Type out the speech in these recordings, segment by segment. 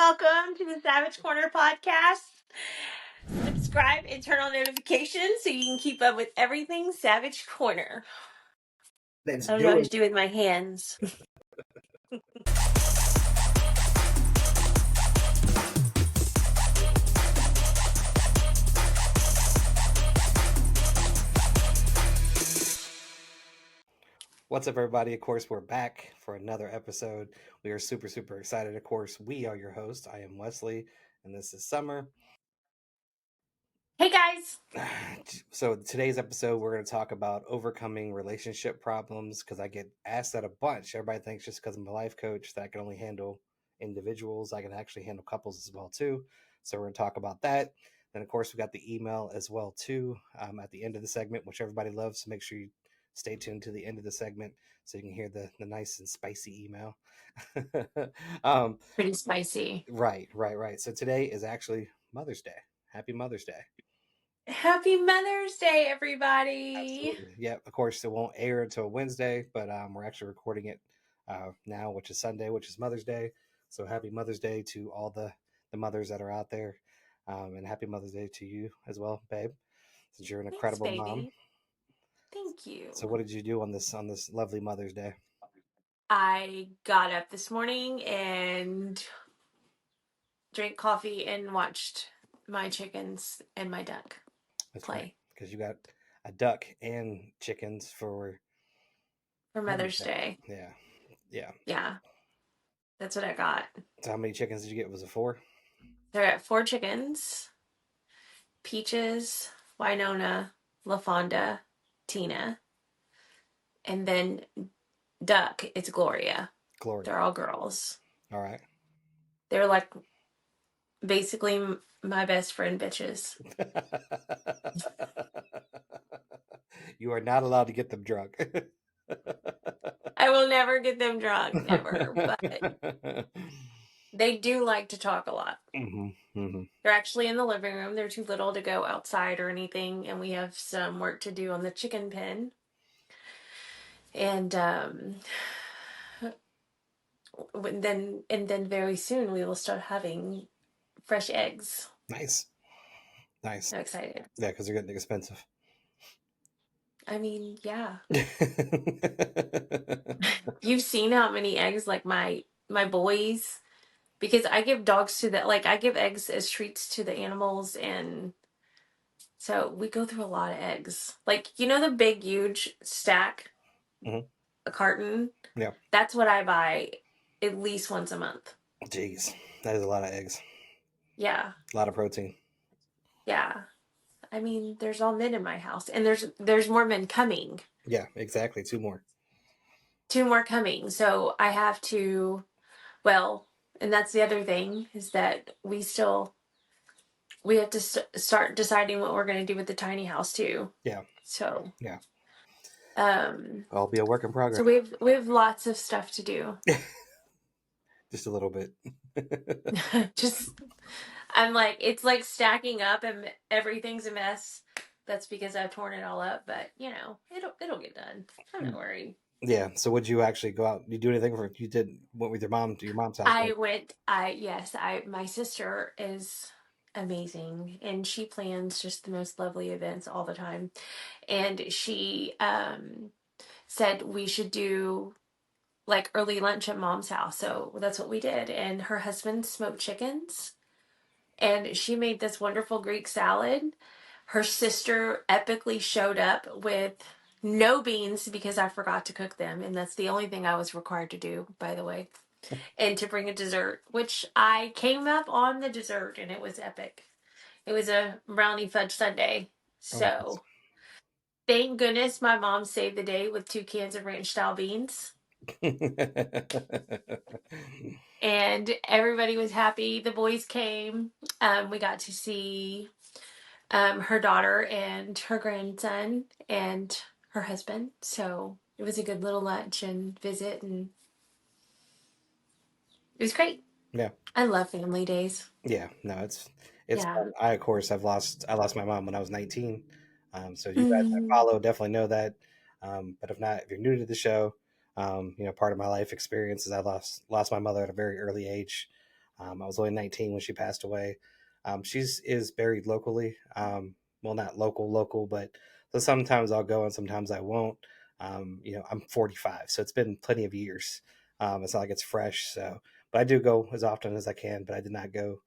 welcome to the Savage Corner podcast. Subscribe and turn on notifications so you can keep up with everything Savage Corner. I don't know what to do with my hands. What's up, everybody? Of course, we're back for another episode. We are super excited. Of course, we are your hosts. I am Wesley, and this is Summer. Hey, guys. So today's episode, we're going to talk about overcoming relationship problems, because I get asked that a bunch. Everybody thinks just because I'm a life coach that I can only handle individuals. I can actually handle couples as well, too. So we're going to talk about that. Then, of course, we got the email as well, too, at the end of the segment, which everybody loves. So make sure you stay tuned to the end of the segment so you can hear the nice and spicy email. Pretty spicy. Right. So today is actually Mother's Day. Happy Mother's Day. Happy Mother's Day, everybody. Absolutely. Yeah, of course, it won't air until Wednesday, but we're actually recording it now, which is Sunday, which is Mother's Day. So happy Mother's Day to all the mothers that are out there. And happy Mother's Day to you as well, babe, since you're an incredible mom. Thank you. So what did you do on this lovely Mother's Day? I got up this morning and drank coffee and watched my chickens and my duck play. Because you got a duck and chickens for Mother's Day. Yeah. That's what I got. So how many chickens did you get? Was it 4? They're at 4 chickens. Peaches, Winona, LaFonda, Tina. And then duck, it's Gloria. They're all girls. All right. They're like basically my best friend bitches. You are not allowed to get them drunk. I will never get them drunk, never. But they do like to talk a lot. They're actually in the living room. They're too little to go outside or anything, and we have some work to do on the chicken pen. And then very soon we will start having fresh eggs. Nice. I'm excited. Yeah, because they're getting expensive. I mean, yeah. You've seen how many eggs, like my boys, because I give dogs to I give eggs as treats to the animals, and so we go through a lot of eggs. Like, the big, huge stack, a carton? Yeah. That's what I buy at least once a month. Jeez, that is a lot of eggs. Yeah. A lot of protein. Yeah. I mean, there's all men in my house, and there's more men coming. Yeah, exactly. 2 more. 2 more coming. So I have to, and that's the other thing, is that we have to start deciding what we're going to do with the tiny house too. Yeah. So. Yeah. I'll be a work in progress. So we have lots of stuff to do. Just a little bit. I'm like, it's like stacking up and everything's a mess. That's because I've torn it all up, but it'll get done. I'm not worried. Yeah. So would you actually go out? You do anything went with your mom to your mom's house? My sister is amazing, and she plans just the most lovely events all the time. And she said we should do like early lunch at mom's house. So that's what we did. And her husband smoked chickens, and she made this wonderful Greek salad. Her sister epically showed up with no beans because I forgot to cook them. And that's the only thing I was required to do, by the way. And to bring a dessert, which I came up on the dessert, and it was epic. It was a brownie fudge sundae. So thank goodness my mom saved the day with 2 cans of ranch style beans. And everybody was happy. The boys came. We got to see her daughter and her grandson and her husband. So it was a good little lunch and visit, and it was great. Yeah. I love family days. Yeah. No, it's fun. I of course I've lost my mom when I was 19. So you guys that follow definitely know that. But if not, if you're new to the show, part of my life experience is I lost my mother at a very early age. I was only 19 when she passed away. She's is buried locally. Well, not local, but so sometimes I'll go and sometimes I won't. I'm 45, so it's been plenty of years. It's not like it's fresh. So, but I do go as often as I can. But I did not go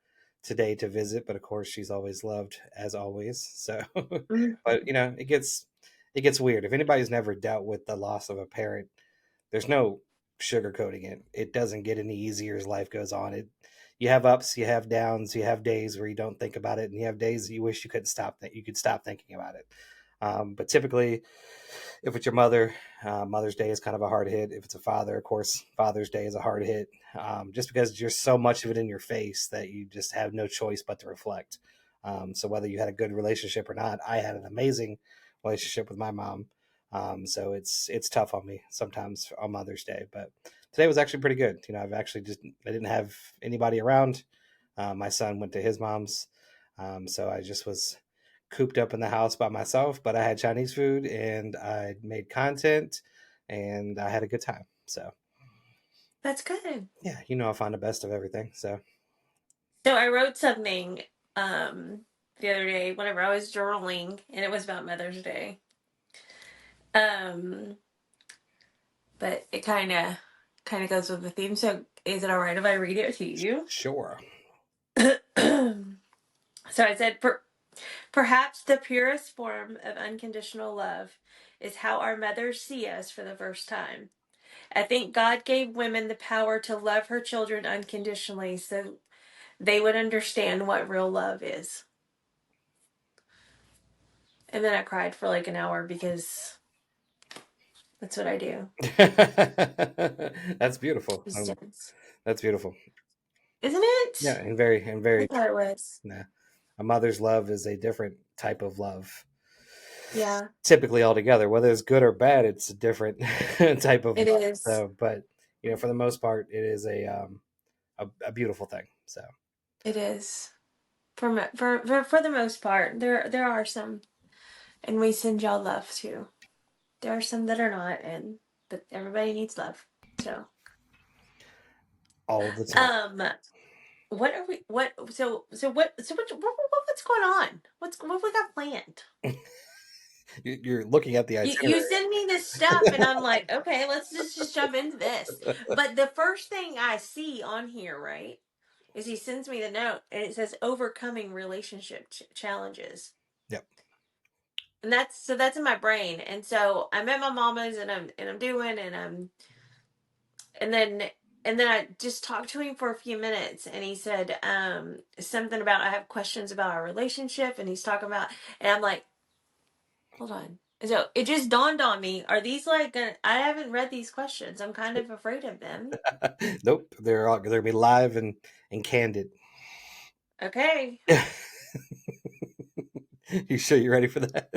today to visit. But of course, she's always loved as always. So, but Mhm. it gets weird. If anybody's never dealt with the loss of a parent, there's no sugarcoating it. It doesn't get any easier as life goes on. You have ups, you have downs, you have days where you don't think about it, and you have days that you wish you couldn't stop that you could stop thinking about it. But typically, if it's your mother, Mother's Day is kind of a hard hit. If it's a father, of course, Father's Day is a hard hit. Just because there's so much of it in your face that you just have no choice but to reflect. So whether you had a good relationship or not, I had an amazing relationship with my mom. So it's tough on me sometimes on Mother's Day, but today was actually pretty good. I didn't have anybody around. My son went to his mom's, so I just was cooped up in the house by myself. But I had Chinese food and I made content, and I had a good time. So That's good. yeah, I find the best of everything. So So I wrote something um the other day whenever I was journaling, and it was about Mother's Day. Um, but it kind of goes with the theme. So is it all right if I read it to you? sure. So I said, perhaps the purest form of unconditional love is how our mothers see us for the first time. I think God gave women the power to love her children unconditionally so they would understand what real love is. And then I cried for like an hour because that's what I do. That's beautiful. These days. That's beautiful. Isn't Yeah, it? and I very thought it was. nah. A mother's love is a different type of love. Yeah, Typically altogether, whether it's good or bad, it's a different type of it love. is. So, but for the most part, it is a beautiful thing. So, It is. For the most part, there are some, and we send y'all love too. There are some that are not, and but everybody needs love. So, all the time. um, what are we? What? What's going on? What we got planned? You're looking at the You itinerary. send me this stuff, and I'm like, okay, let's just jump into this. But the first thing I see on here, right, is he sends me the note, and it says overcoming relationship challenges. Yep. And that's in my brain. And so I'm at my mama's, and I'm doing, and then and then I just talked to him for a few minutes, and he said something about I have questions about our relationship, and he's talking about, and I'm like, hold on. So it just dawned on me, are these like I haven't read these questions. I'm kind of afraid of them. Nope. They're gonna be live and candid. Okay. You sure you're ready for that?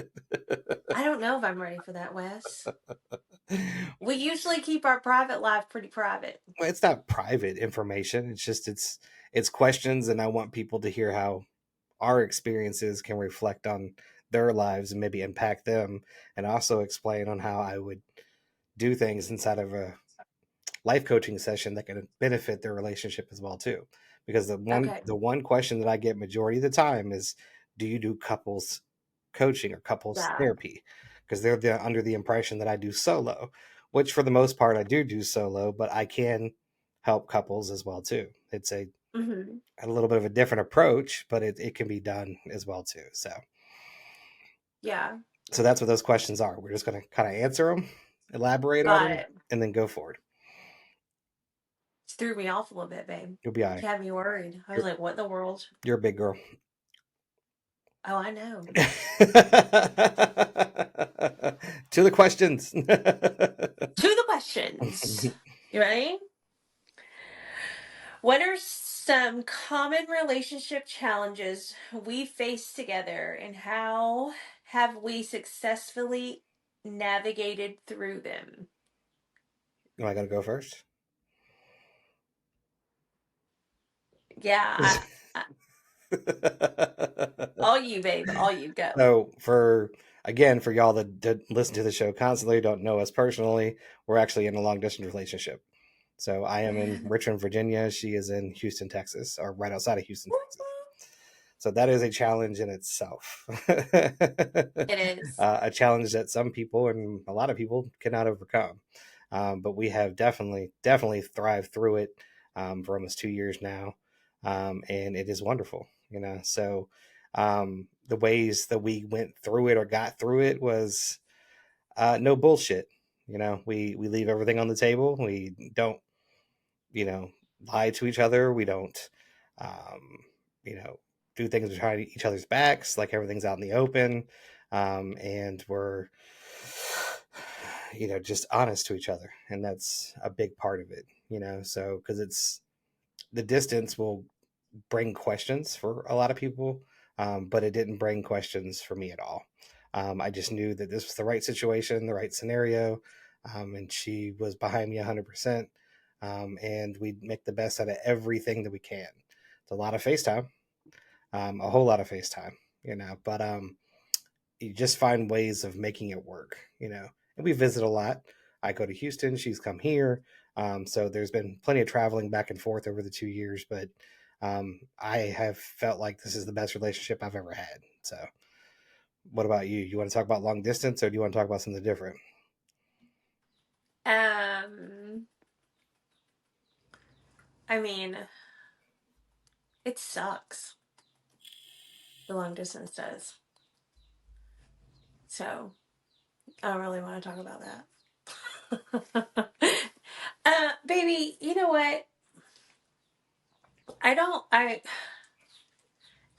I don't know if I'm ready for that, Wes. We usually keep our private life pretty private. Well, it's not private information. It's questions, and I want people to hear how our experiences can reflect on their lives and maybe impact them, and also explain on how I would do things inside of a life coaching session that can benefit their relationship as well too. Because Okay. the one question that I get majority of the time is, do you do couples coaching or couples Yeah. therapy? Because under the impression that I do solo, which for the most part I do solo, but I can help couples as well too. It's Hmm. a little bit of a different approach, but it can be done as well too. Yeah. So that's what those questions are. We're just going to kind of answer them, elaborate on Got them, it. and then go forward. Just threw me off a little bit, babe. You'll be all You right. had me worried. I was You're, like, what in the world? you're a big girl. Oh, I know. To the questions. To the questions. You ready? What are some common relationship challenges we face together, and how have we successfully navigated through them? Am I going to go first? Yeah, all you, babe. All you go. So for y'all that listen to the show constantly, don't know us personally, we're actually in a long distance relationship. So I am in Richmond, Virginia. She is in Houston, Texas, or right outside of Houston, Texas. So that is a challenge in itself. It is. A challenge that some people and a lot of people cannot overcome. But we have definitely thrived through it for almost 2 years now. And it is wonderful, you know. So the ways that we went through it or got through it was no bullshit. You know, we leave everything on the table. We don't, you know, lie to each other. We don't, um, you know, do things behind each other's backs. Like everything's out in the open, and we're, you know, just honest to each other, and that's a big part of it. You know, so because it's the distance will bring questions for a lot of people, but it didn't bring questions for me at all. I just knew that this was the right situation, the right scenario, and she was behind me 100%. And we make the best out of everything that we can. It's a lot of FaceTime, a whole lot of FaceTime, you know, but you just find ways of making it work, you know. And we visit a lot. I go to Houston, she's come here. So there's been plenty of traveling back and forth over the 2 years, but I have felt like this is the best relationship I've ever had. So, what about you? You want to talk about long distance, or do you want to talk about something different? Um, I mean, it sucks. The long distance does. So I don't really want to talk about that. Baby, you know what? I don't. I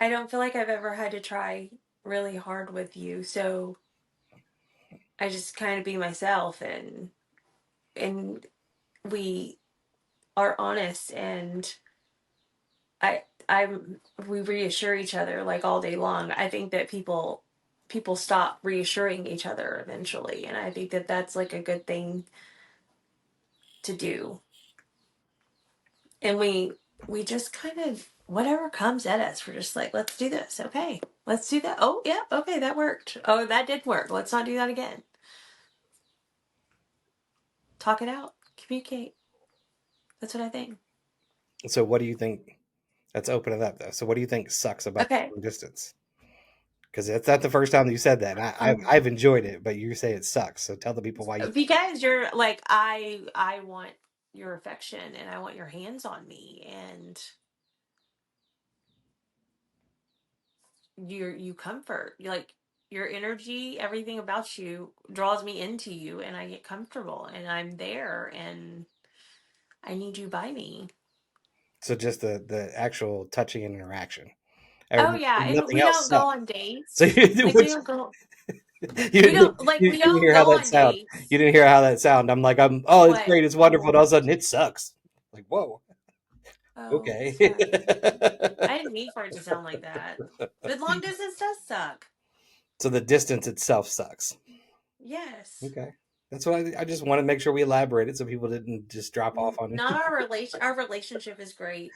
don't feel like I've ever had to try really hard with you. So I just kind of be myself, and we are honest, and I'm we reassure each other like all day long. I think that people stop reassuring each other eventually, and I think that that's like a good thing to do. And we just kind of whatever comes at us, we're just like, let's do this. Okay. Let's do that. Oh, yeah. Okay, that worked. Oh, that did work. Let's not do that again. Talk it out. Communicate. That's what I think. So, what do you think? Let's open it up though. So, what do you think sucks about Okay. long distance? Because it's not the first time that you said that. And Um, I've enjoyed it, but you say it sucks. So, tell the people why you think. because you're like I want your affection and I want your hands on me and you comfort. You like your energy, everything about you draws me into you and I get comfortable and I'm there and I need you by me. So, just the actual touching and interaction. Oh Everything, yeah, and nothing we else don't go sucks. on So, dates. you, Like we which don't go you, you we didn't don't hear how go that on sound. You dates. didn't hear how that sound. I'm like, oh, it's What? great, it's wonderful, and Oh. all of a sudden it sucks. Like, whoa, Oh, okay. sorry. I didn't mean for it to sound like that. But long distance does suck. So the distance itself sucks. Yes. Okay, that's what I just want to make sure we elaborated so people didn't just drop off on Not it. our relationship is great.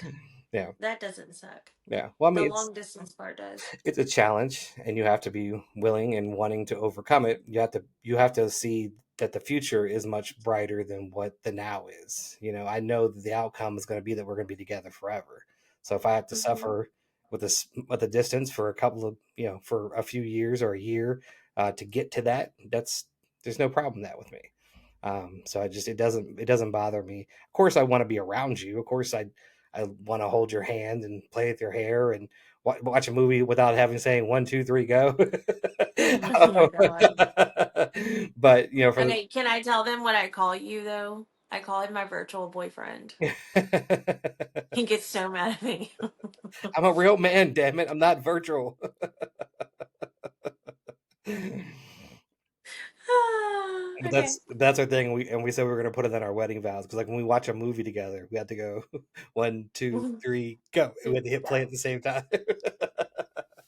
Yeah, That doesn't suck. yeah. Well, I The mean, long distance part does. it's a challenge and you have to be willing and wanting to overcome it. You have to see that the future is much brighter than what the now is. You know, I know that the outcome is going to be that we're going to be together forever. So if I have to Hmm. suffer with a distance for a couple of, for a few years or a year to get to that, there's no problem with that with me. So it doesn't bother me. Of course I want to be around you. Of course I want to hold your hand and play with your hair and watch a movie without having saying 1, 2, 3, go. Oh my god. But Okay, can I tell them what I call you though? I call him my virtual boyfriend. He gets so mad at me. I'm a real man, damn it. I'm not virtual. But Okay. that's our thing. We said we were gonna put it in our wedding vows because like when we watch a movie together, we have to go 1, 2, 3, go, and we have to hit play Yeah, at the same time.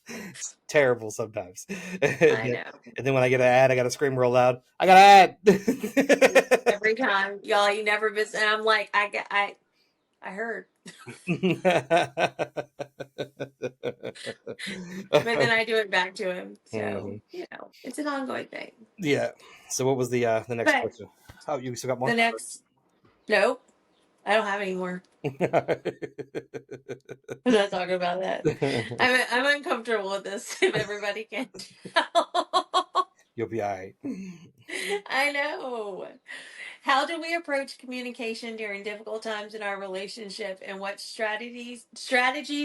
It's terrible sometimes. and, I then, know. and then when I get an ad, I gotta scream real loud. I got an ad. Every time, y'all, you never miss. And I'm like, I heard, but then I do it back to him. So Mhm. it's an ongoing thing. Yeah. So what was the next But question? Oh, you still got the more? next, nope. I don't have any more. I'm not talking about that. I'm uncomfortable with this. If everybody can tell, You'll be all right. I know. How do we approach communication during difficult times in our relationship, and what strategies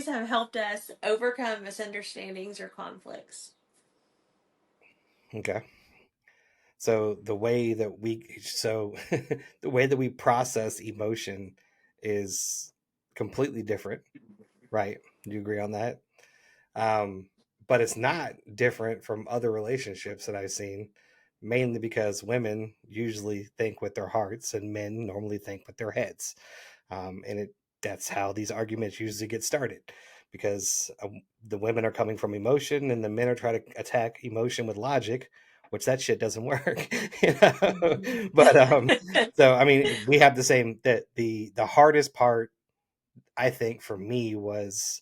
have helped us overcome misunderstandings or conflicts? Okay. So the way that we process emotion is completely different, right? Do you agree on that? Um, but it's not different from other relationships that I've seen, mainly because women usually think with their hearts and men normally think with their heads. And that's how these arguments usually get started, because the women are coming from emotion and the men are trying to attack emotion with logic, which that shit doesn't work. You know? Mhm. But so I mean, we have the same, that the hardest part, I think, for me was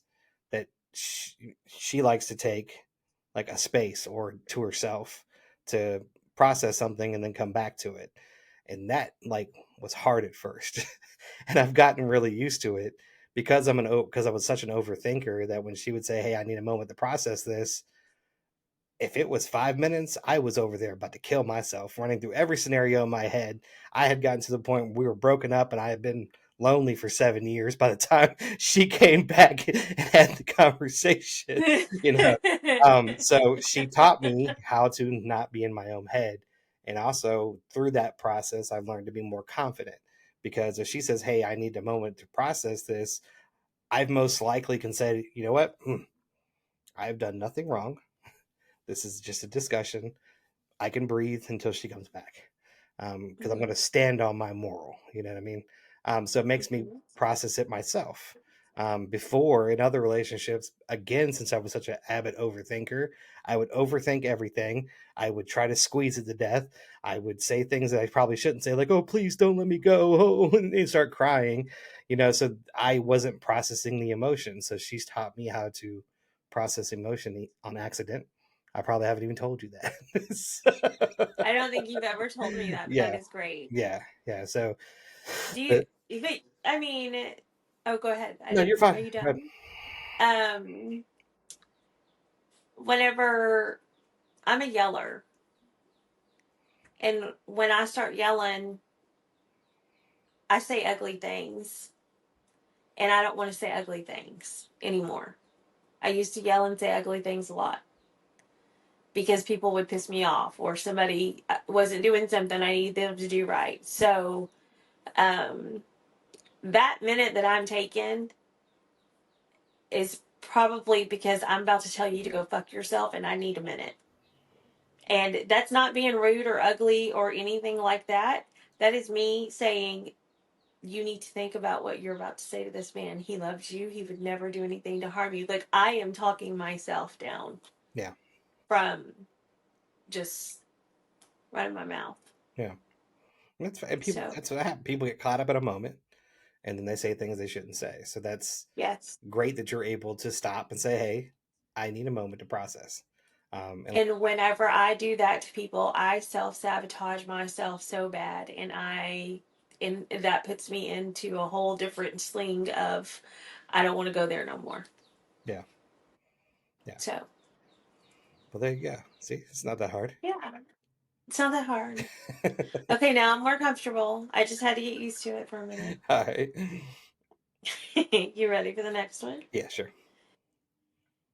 that she likes to take like a space or to herself to process something and then come back to it. And that like was hard at first. And I've gotten really used to it because because I was such an overthinker, that when she would say, "Hey, I need a moment to process this," if it was 5 minutes, I was over there about to kill myself, running through every scenario in my head. I had gotten to the point where we were broken up and I had been lonely for 7 years by the time she came back and had the conversation, you know. So she taught me how to not be in my own head. And also through that process, I've learned to be more confident, because if she says, "Hey, I need a moment to process this," I've most likely can say, "You know what? I've done nothing wrong. This is just a discussion. I can breathe until she comes back, because I'm going to Mhm. stand on my moral." You know what I mean? So it makes me Mhm. process it myself. Before, in other relationships, again, since I was such an avid overthinker, I would overthink everything. I would try to squeeze it to death. I would say things that I probably shouldn't say, like, "Oh, please don't let me go," oh, and start crying. So I wasn't processing the emotion. So she's taught me how to process emotion on accident. I probably haven't even told you that. I don't think you've ever told me that, but that Yeah, is great. yeah. So, Do you? but But I mean, oh, go ahead. I no, you're didn't. fine. Are you But done? Um, Whenever I'm a yeller, and when I start yelling, I say ugly things, and I don't want to say ugly things anymore. I used to yell and say ugly things a lot because people would piss me off, or somebody wasn't doing something I need them to do right. So, um, that minute that I'm taking is probably because I'm about to tell you to go fuck yourself and I need a minute. And that's not being rude or ugly or anything like that. That is me saying, you need to think about what you're about to say to this man. He loves you. He would never do anything to harm you. Like, I am talking myself down yeah, from just running my mouth. yeah. That's fine. People. So, That's what happens. People get caught up in a moment, and then they say things they shouldn't say. So that's yes. great that you're able to stop and say, "Hey, I need a moment to process." And And whenever I do that to people, I self sabotage myself so bad, and that puts me into a whole different sling of, I don't want to go there no more. yeah, yeah. So Well, there you go. See, it's not that hard. yeah, it's not that hard. Okay, now I'm more comfortable. I just had to get used to it for a minute. All right. You ready for the next one? Yeah, sure.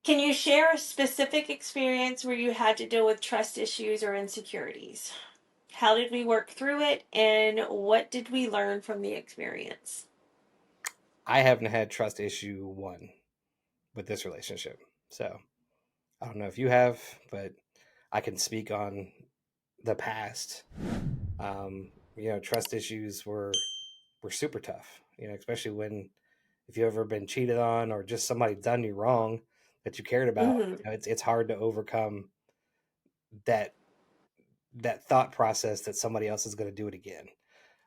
Can you share a specific experience where you had to deal with trust issues or insecurities? How did we work through it, and what did we learn from the experience? I haven't had trust issue one with this relationship, so I don't know if you have, but I can speak on the past. Trust issues were super tough. Especially when, if you ever been cheated on or just somebody done you wrong that you cared about. Mm-hmm. It's hard to overcome that that thought process that somebody else is going to do it again.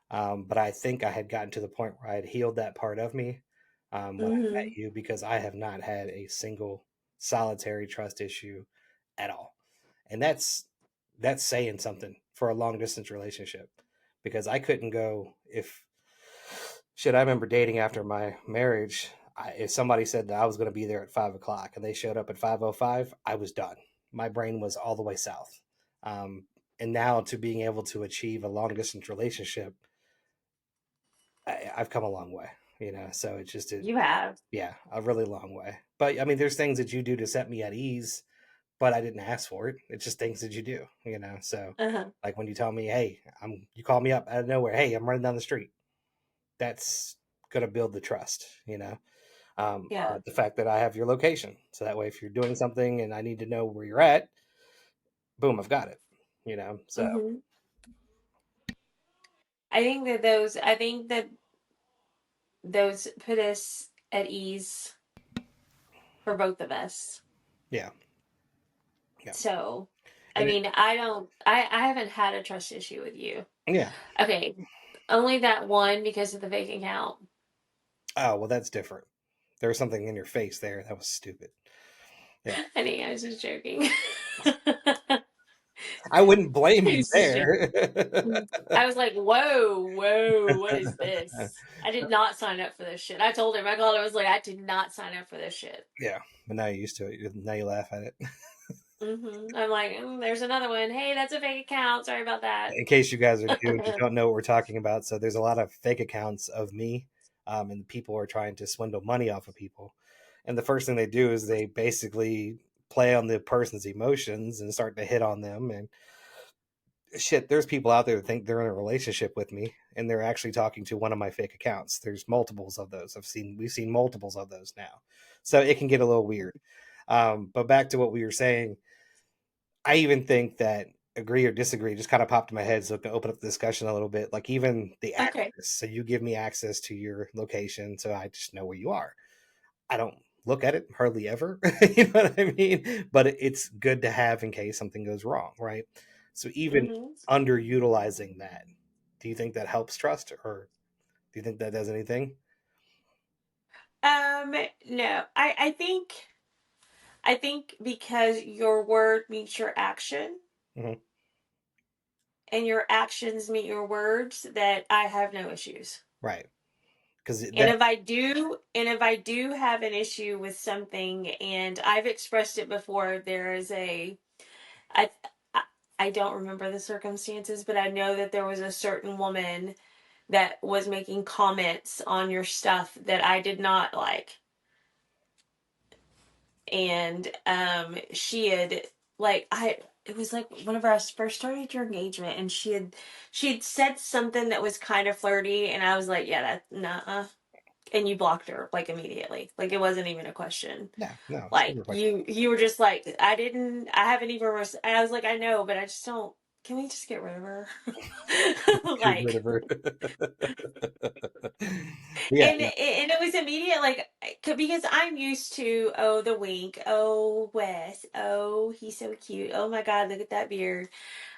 But I think I had gotten to the point where I had healed that part of me when I met Mm-hmm. you, because I have not had a single solitary trust issue at all, and that's saying something for a long distance relationship, because I couldn't go Shit, I remember dating after my marriage. If somebody said that I was going to be there at 5 o'clock and they showed up at 5:05, I was done. My brain was all the way south. Um, and now to being able to achieve a long distance relationship, I've come a long way. So it's just You have. yeah, a really long way. But I mean, there's things that you do to set me at ease, but I didn't ask for it. It's just things that you do. So Uh-huh. like when you tell me, hey, you call me up out of nowhere, hey, I'm running down the street. That's gonna build the trust. Yeah. The fact that I have your location, so that way if you're doing something and I need to know where you're at, boom, I've got it. So Hmm. I think that those put us at ease for both of us. yeah, yeah, So, I and mean, I haven't had a trust issue with you. yeah. Okay. Only that one because of the fake account. Oh well, that's different. There was something in your face there that was stupid. Yeah, I think I was just joking. I wouldn't blame I you was just joking. there. I was like, whoa, whoa, what is this? I did not sign up for this shit. I told him, I called him, I was like, I did not sign up for this shit. Yeah, but now you're used to it. Now you laugh at it. I'm like, there's another one. Hey, that's a fake account. Sorry about that. In case you guys are new and you don't know what we're talking about, so there's a lot of fake accounts of me, and people are trying to swindle money off of people. And the first thing they do is they basically play on the person's emotions and start to hit on them. And shit, there's people out there that think they're in a relationship with me, and they're actually talking to one of my fake accounts. There's multiples of those. We've seen multiples of those now, so it can get a little weird. But back to what we were saying, I even think that agree or disagree just kind of popped in my head, so it can open up the discussion a little bit. Like even the Okay. access. So you give me access to your location, so I just know where you are. I don't look at it hardly ever. You know what I mean? But it's good to have in case something goes wrong, right? So even Hmm. underutilizing that, do you think that helps trust, or do you think that does anything? No, I think because your word meets your action Hmm. and your actions meet your words, that I have no issues. Right? Because And that if I do have an issue with something, and I've expressed it before, I I I don't remember the circumstances, but I know that there was a certain woman that was making comments on your stuff that I did not like. And she had, like, I it was like whenever I first started your engagement, and she had said something that was kind of flirty, and I was like, yeah, that nah. And you blocked her like immediately. Like it wasn't even a question. no, no, it's Like never a question. you were just like, I haven't even and I was like, I know, but I just don't, can we just get rid of her? Get rid Like, of her. Yeah, no, and it was immediate, like, because I'm used to, oh, the wink, oh, Wes, oh, he's so cute, oh my God, look at that beard.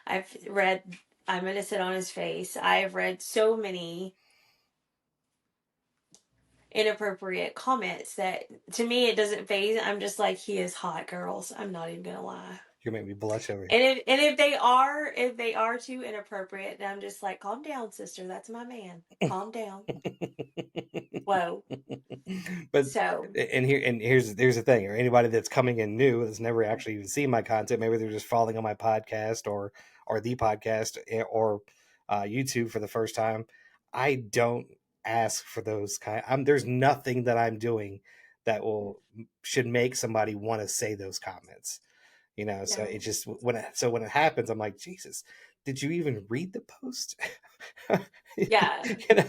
I've read, I'm gonna sit on his face. I've read so many inappropriate comments that, to me, it doesn't phase. I'm just like, he is hot, girls. I'm not even gonna lie. you make me blush over And if they are too inappropriate, then I'm just like, calm down, sister. That's my man. Calm down. here. Whoa. But So, here's the thing, or anybody that's coming in new that's never actually even seen my content, maybe they're just following on my podcast or the podcast, or YouTube for the first time. I don't ask for those there's nothing that I'm doing that will should make somebody want to say those comments. So it no. just when it happens, I'm like, Jesus, did you even read the post? Yeah. You know?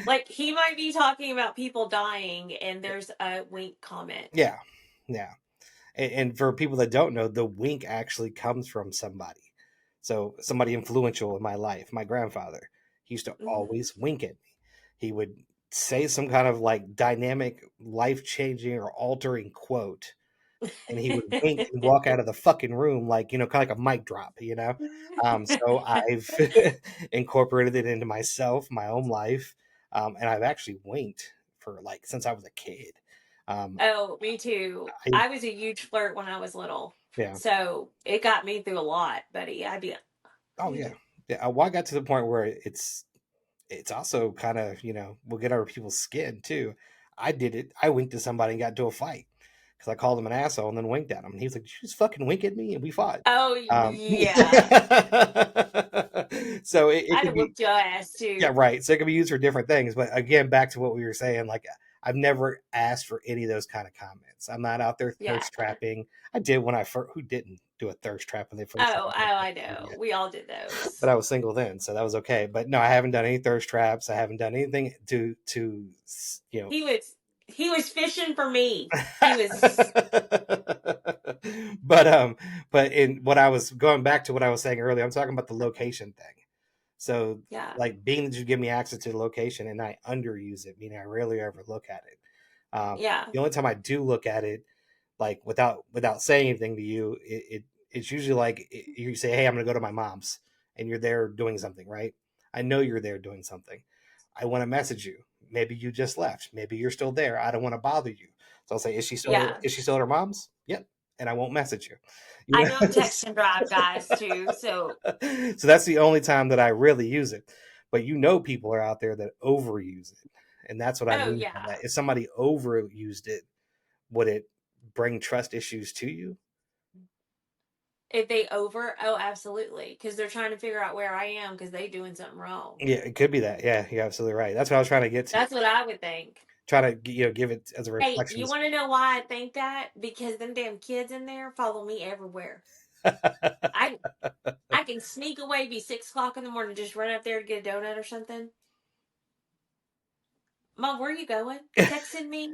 Like, he might be talking about people dying, and there's a wink comment. Yeah, yeah. And for people that don't know, the wink actually comes from somebody. So somebody influential in my life, my grandfather, he used to Hmm. always wink at me. He would say some kind of like dynamic, life changing or altering quote, and he would wink and walk out of the fucking room like, kind of like a mic drop. So I've incorporated it into myself, my own life, and I've actually winked for like since I was a kid. Oh, me too. I I was a huge flirt when I was little. Yeah. So it got me through a lot, buddy. I'd be, Oh hey. yeah. Yeah. Well, I got to the point where it's also kind of, will get under people's skin too. I did it. I winked at somebody and got into a fight because I called him an asshole and then winked at him. And he was like, "Did you just fucking wink at me?" And we fought. Oh Um, yeah. so it I'd could have be, whooped your ass yeah, too. right. So it can be used for different things. But again, back to what we were saying, like I've never asked for any of those kind of comments. I'm not out there Yeah. thirst trapping. I did when I first, who didn't do a thirst trap when they first Oh, started I social know. media? We all did But those. I was single then, so that was okay. But no, I haven't done any thirst traps. I haven't done anything to you know. He was he was fishing for me. He was but but in what I was going back to what I was saying earlier, I'm talking about the location thing. So yeah. like being that you give me access to the location and I underuse it, meaning I rarely ever look at it. Yeah. The only time I do look at it, like without saying anything to you, it's usually like you say, "Hey, I'm going to go to my mom's," and you're there doing something, right? I know you're there doing something. I want to message you. Maybe you just left. Maybe you're still there. I don't want to bother you, so I'll say, Yeah. Is she still at her mom's?" Yep, and I won't message you. I You don't know? text and drive guys too, so So that's the only time that I really use it. But people are out there that overuse it, and that's what I oh mean by yeah. that. If somebody overused it, would it bring trust issues to you? If they over, oh, absolutely, because they're trying to figure out where I am because they doing something wrong. Yeah, it could be that. Yeah, you're absolutely right. That's what I was trying to get to. That's what I would think. Trying to give it as a Hey, reflection. you want to know why I think that? Because them damn kids in there follow me everywhere. I I can sneak away, be 6 o'clock in the morning, just run up there to get a donut or something. Mom, where are you going? Texting me,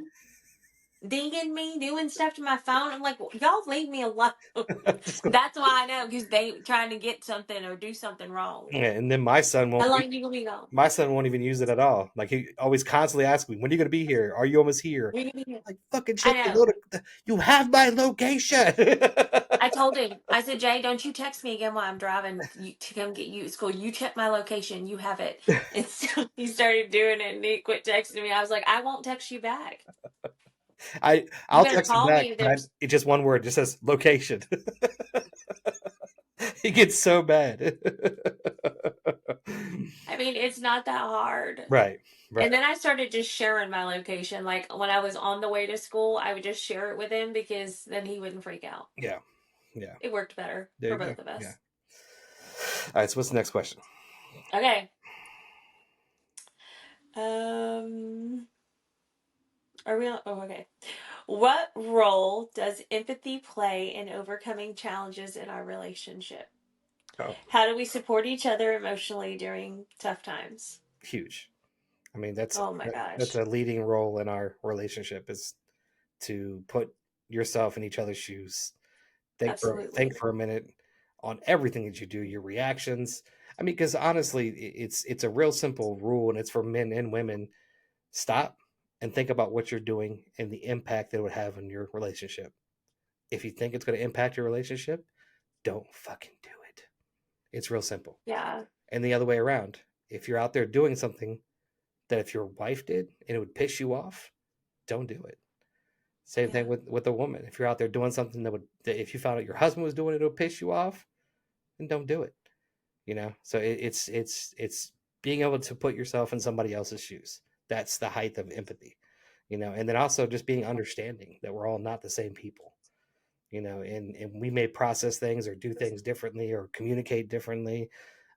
dinging me, doing stuff to my phone. I'm like, y'all leave me alone. That's why I know because they trying to get something or do something wrong. Yeah, and then my son won't. How long you gonna be gone? My son won't even use it at all. Like he always constantly asks me, "When are you going to be here? Are you almost here?" When you gonna be here? Like fucking I check the know. note. You have my location. I told him. I said, Jay, don't you text me again while I'm driving to come get you at school. You check my location. You have it. And so he started doing it, and he quit texting me. I was like, I won't text you back. You I'll better text him call back, me if but there's. it's just one word. It just says location. He gets so bad. I mean, it's not that hard. Right, right. And then I started just sharing my location. Like when I was on the way to school, I would just share it with him because then he wouldn't freak out. Yeah, yeah. It worked better There for you go. both of Yeah. us. All right. So what's the next question? Okay. Um, are we on? Oh, okay. What role does empathy play in overcoming challenges in our relationship? Oh, How do we support each other emotionally during tough times? huge. I mean, that's Oh my that's gosh. a leading role in our relationship is to put yourself in each other's shoes. Think Absolutely. for a minute on everything that you do, your reactions. I mean, because honestly, it's a real simple rule, and it's for men and women. Stop and think about what you're doing and the impact that it would have on your relationship. If you think it's going to impact your relationship, don't fucking do it. It's real simple. Yeah. And the other way around, if you're out there doing something that if your wife did and it would piss you off, don't do it. Same Yeah. thing with a woman. If you're out there doing something that if you found out your husband was doing it, it'll piss you off, then don't do it. So it's being able to put yourself in somebody else's shoes. That's the height of empathy. And then also just being understanding that we're all not the same people. And we may process things or do things differently or communicate differently.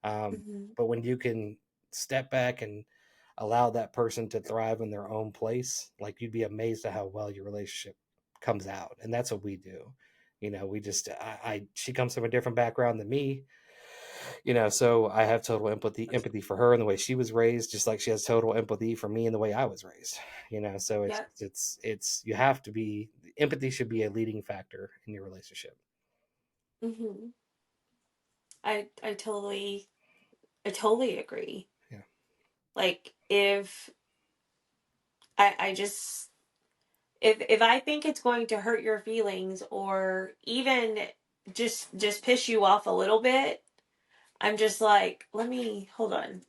um, Hmm. but when you can step back and allow that person to thrive in their own place, like you'd be amazed at how well your relationship comes out. And that's what we do. We just she comes from a different background than me. So I have total empathy for her and the way she was raised, just like she has total empathy for me and the way I was raised. So it's Yep. it's you have to be empathy should be a leading factor in your relationship. Hmm. I totally agree. Yeah. Like if I just if I think it's going to hurt your feelings or even just piss you off a little bit, I'm just like, let me hold on.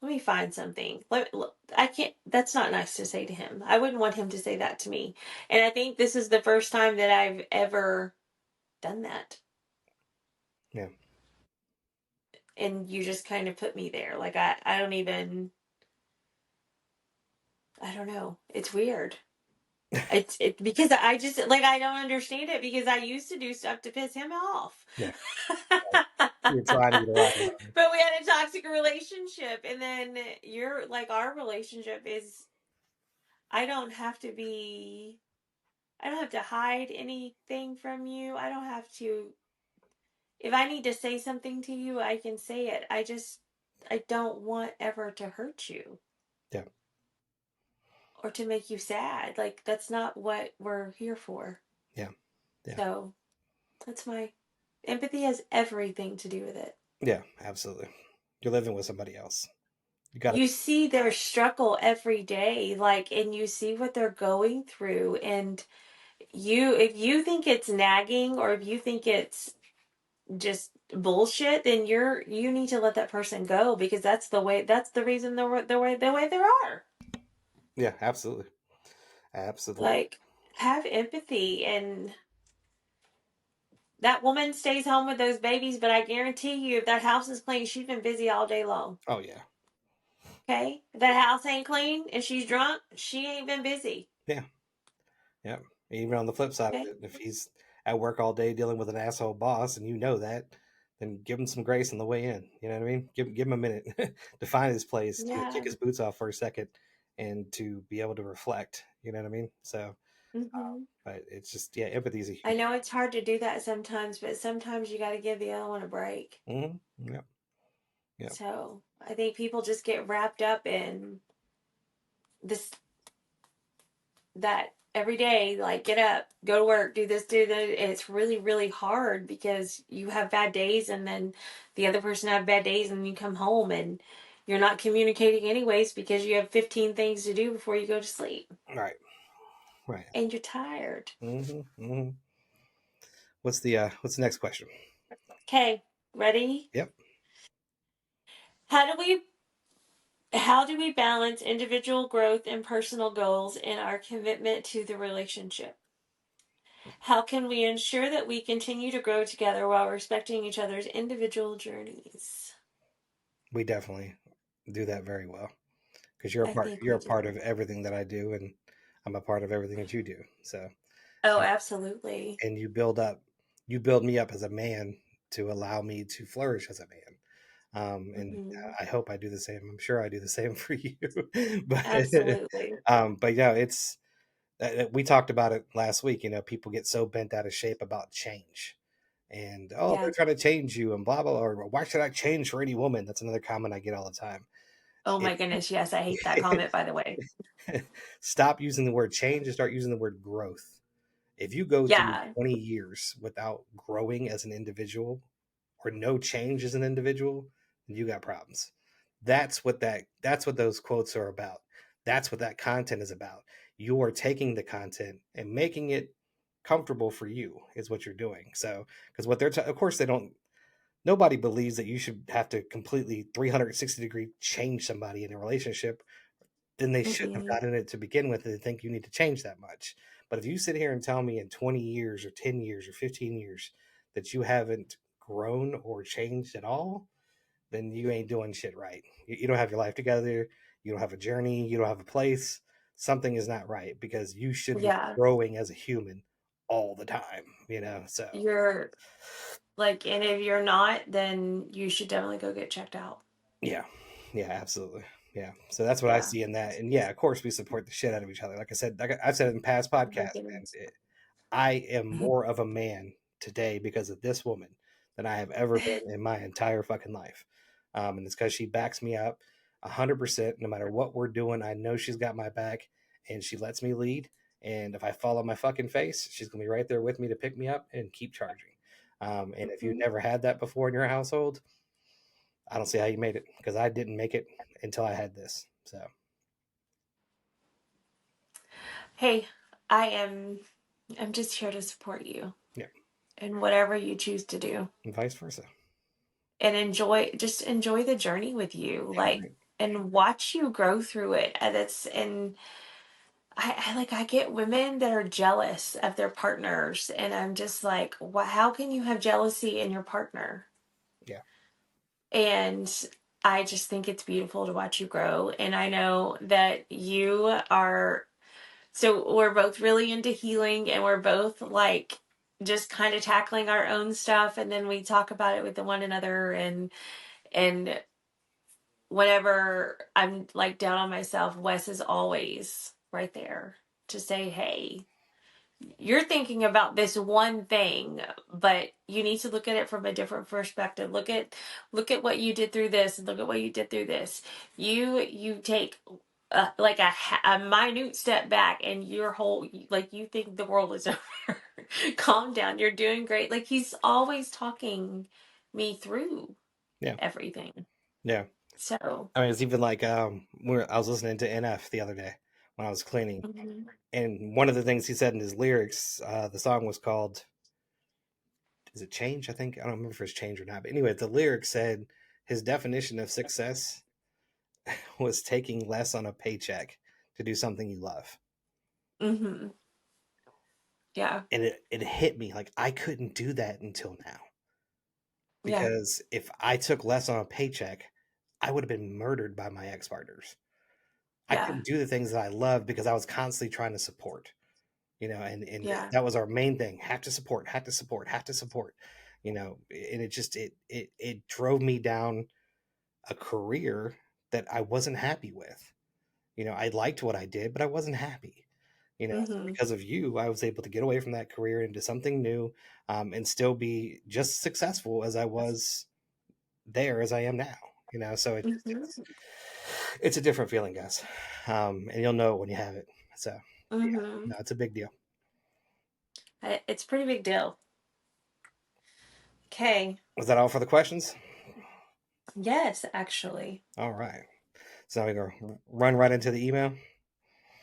Let me find something. I can't. That's not nice to say to him. I wouldn't want him to say that to me. And I think this is the first time that I've ever done that. Yeah. and you just kind of put me there. Like I don't even, I don't know. It's weird. It because I just like I don't understand it because I used to do stuff to piss him off. Yeah, right. You're trying to get a ride along. But we had a toxic relationship, and then you're like our relationship is I don't have to be I don't have to hide anything from you. I don't have to if I need to say something to you, I can say it. I don't want ever to hurt you Yeah, or to make you sad. Like that's not what we're here for. yeah, yeah, So, that's my empathy has everything to do with it. yeah. Absolutely. You're living with somebody else. You got to. You see their struggle every day, like, and you see what they're going through. And if you think it's nagging or if you think it's just bullshit, then you need to let that person go because that's the reason the way they are. Yeah, absolutely, absolutely. Like, have empathy. And that woman stays home with those babies, but I guarantee you, if that house is clean, she's been busy all day long. Oh yeah, Okay? If that house ain't clean and she's drunk, she ain't been busy. yeah, yeah. Even on the flip side of Okay? it, if he's at work all day dealing with an asshole boss, and you know that, then give him some grace on the way in. You know what I mean? Give him a minute to find his place, to kick Yeah. his boots off for a second, and to be able to reflect. You know what I mean? So, Hmm. but it's just yeah, empathy is a I huge. know it's hard to do that sometimes, but sometimes you got to give the other one a break. Yep, yep. So I think people just get wrapped up in this, that every day, like get up, go to work, do this, do that. And it's really, really hard because you have bad days and then the other person have bad days and you come home and you're not communicating anyways because you have 15 things to do before you go to sleep Right, right. and you're tired. Hmm. What's the next question? Okay, ready? Yep. How do we how do we balance individual growth and personal goals in our commitment to the relationship? How can we ensure that we continue to grow together while respecting each other's individual journeys? We definitely do that very well because you're a I part. think You're we a part do. of everything that I do, and I'm a part of everything that you do. So, Oh, uh, absolutely. and you build me up as a man to allow me to flourish as a man. And Hmm. I hope I do the same. I'm sure I do the same for you. but Absolutely. but yeah, it's we talked about it last week. You know, people get so bent out of shape about change, and oh, Yeah. they're trying to change you, and blah blah. Or why should I change for any woman? That's another comment I get all the time. Oh It, my goodness. Yes, I hate that comment, by the way. stop using the word change and start using the word growth. If you go through Yeah. 20 years without growing as an individual or no change as an individual, then you got problems. That's what those quotes are about. That's what that content is about. You are taking the content and making it comfortable for you is what you're doing. So, because what of course they don't nobody believes that you should have to completely 360-degree change somebody in a relationship, then they shouldn't have Mm-mm. gotten it to begin with and think you need to change that much. But if you sit here and tell me in 20 years or 10 years or 15 years that you haven't grown or changed at all, then you ain't doing shit right. You don't have your life together. You don't have a journey. You don't have a place. Something is not right because you should be Yeah. growing as a human all the time, you know? So, You're like, and if you're not, then you should definitely go get checked out. yeah. Yeah, absolutely. Yeah. So that's what I Yeah. see in that. And yeah, of course, we support the shit out of each other. Like I said, I've said it in past Oh my podcasts, man. goodness. I am more of a man today because of this woman than I have ever been in my entire fucking life. And it's because she backs me up 100%. No matter what we're doing, I know she's got my back and she lets me lead. And if I fall on my fucking face, she's going to be right there with me to pick me up and keep charging. And if you Mhm. never had that before in your household, I don't see how you made it because I didn't make it until I had this. So, Hey, I'm just here to support you yeah, in whatever you choose to do and vice versa. and enjoy the journey with you, Yeah, like, right. and watch you grow through it. And I like, I get women that are jealous of their partners, and I'm just like, how can you have jealousy in your partner? Yeah, And I just think it's beautiful to watch you grow. And I know that you are, so we're both really into healing, and we're both like just kind of tackling our own stuff, and then we talk about it with one another. And whenever I'm like down on myself, Wes is always right there to say, hey, you're thinking about this one thing, but you need to look at it from a different perspective. Look at what you did through this, and look at what you did through this. You take like a minute step back, and your whole, like, you think the world is over. Calm down, you're doing great. Like, he's always talking me through Yeah. everything. Yeah. So I mean, it's even like I was listening to NF the other day when I was cleaning, mhm. and one of the things he said in his lyrics, the song was called, is it Change? I think I don't remember if it's Change or not. But anyway, the lyrics said his definition of success was taking less on a paycheck to do something you love. Mhm. Yeah. And it hit me like I couldn't do that until now. Yeah. Because if I took less on a paycheck, I would have been murdered by my ex partners. I Yeah. couldn't do the things that I loved because I was constantly trying to support, and Yeah. that was our main thing: have to support, have to support, have to support, and it just it drove me down a career that I wasn't happy with. I liked what I did, but I wasn't happy. So Mhm. because of you, I was able to get away from that career into something new, and still be just successful as I was there as I am now. So Mhm. it's a different feeling, guys, and you'll know it when you have it. So yeah, Mhm. no, it's a big deal. It's a pretty big deal. Okay. Was that all for the questions? Yes, actually. All right. So now we're gonna run right into the email.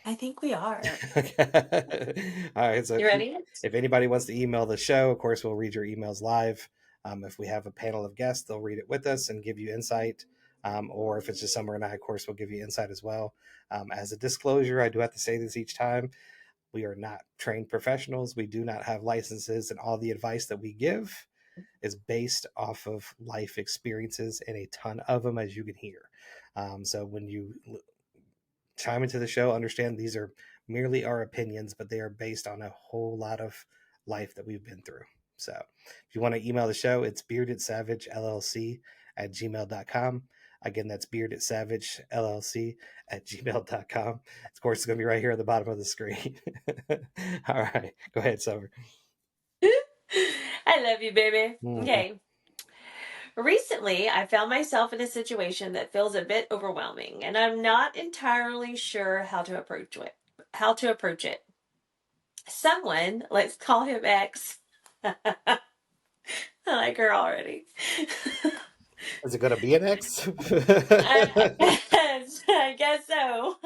I think we are. Okay. All right. So You ready? if anybody wants to email the show, of course, we'll read your emails live. If we have a panel of guests, they'll read it with us and give you insight. Or if it's just Summer and I, of course, we'll give you insight as well. As a disclosure, I do have to say this each time. We are not trained professionals. We do not have licenses, and all the advice that we give is based off of life experiences and a ton of them, as you can hear. So when you chime into the show, understand these are merely our opinions, but they are based on a whole lot of life that we've been through. So if you want to email the show, it's beardedsavagellc@gmail.com. Again, that's beardedsavagellc@gmail.com. Of course, it's going to be right here at the bottom of the screen. All right. Go ahead, Summer. I love you, baby. Mhm. Okay. Recently, I found myself in a situation that feels a bit overwhelming, and I'm not entirely sure how to approach it. How to approach it. Someone, let's call him X. I like her already. Is it going to be an X? I guess so.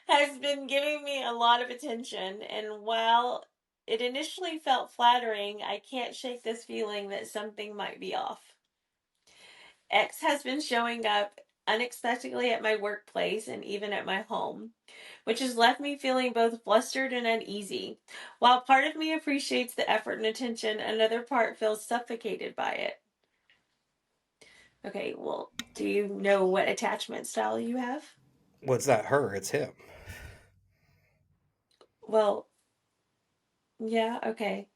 Has been giving me a lot of attention, and while it initially felt flattering, I can't shake this feeling that something might be off. X has been showing up unexpectedly at my workplace and even at my home, which has left me feeling both flustered and uneasy. While part of me appreciates the effort and attention, another part feels suffocated by it. Okay, well, do you know what attachment style you have? Well, it's not her, it's him. Well, yeah, okay.